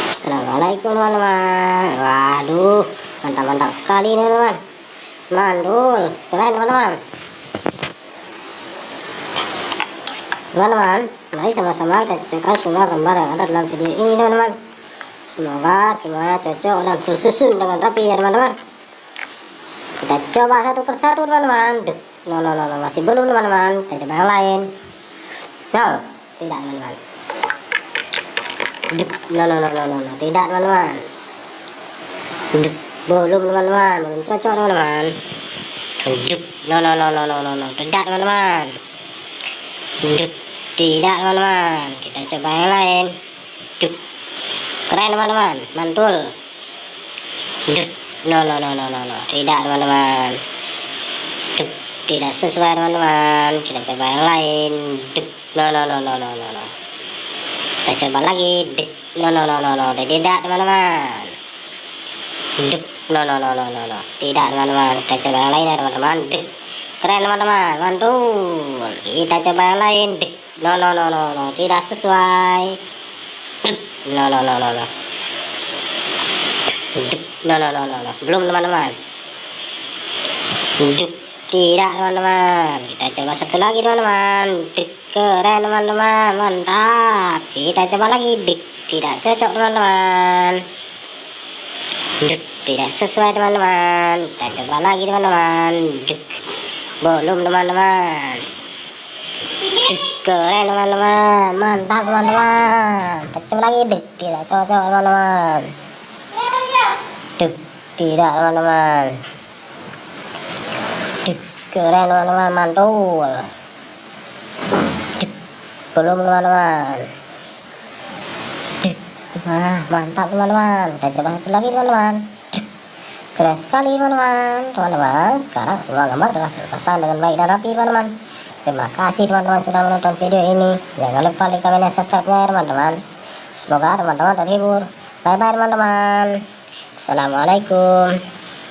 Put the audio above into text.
Assalamualaikum teman-teman. Waduh, mantap-mantap sekali nih teman-teman. Mandul, keren teman-teman. Teman-teman, mari sama-sama kita cocokkan semua gambar yang ada dalam video ini teman-teman. Semoga semuanya cocok dan tersusun dengan rapi ya teman-teman. Kita coba satu persatu teman-teman. No, masih belum teman-teman. Kita coba yang lain. No, tidak teman-teman. No, tidak teman-teman. Belum teman-teman, belum cocok teman-teman. No, tidak teman-teman. Tidak teman-teman. Kita coba yang lain. Keren teman-teman, mantul. No, tidak teman-teman. Tidak sesuai teman-teman. Kita coba yang lain. No. Kita coba lagi. No, tidak teman-teman. No, tidak teman-teman. Kita coba yang lain ya teman-teman. Keren teman-teman, mantul. Kita coba yang lain. No, tidak sesuai. No. Belum teman-teman. Tidak teman-teman. Kita coba satu lagi teman-teman. Keren teman-teman, mantap. Kita coba lagi. Tidak cocok teman-teman. Tidak sesuai teman-teman. Kita coba lagi teman-teman. Belum teman-teman. Keren teman-teman, mantap teman-teman. Kita coba lagi. Tidak cocok teman-teman. Tidak teman-teman. Keren teman-teman, mantul. Belum teman-teman. Mantap teman-teman. Kita coba satu lagi teman-teman. Keren sekali teman-teman. Sekarang semua gambar telah terpasang dengan baik dan rapi teman-teman. Terima kasih teman-teman sudah menonton video ini. Jangan lupa like, komen, dan subscribe-nya ya teman-teman. Semoga teman-teman terhibur. Bye bye teman-teman. Assalamualaikum.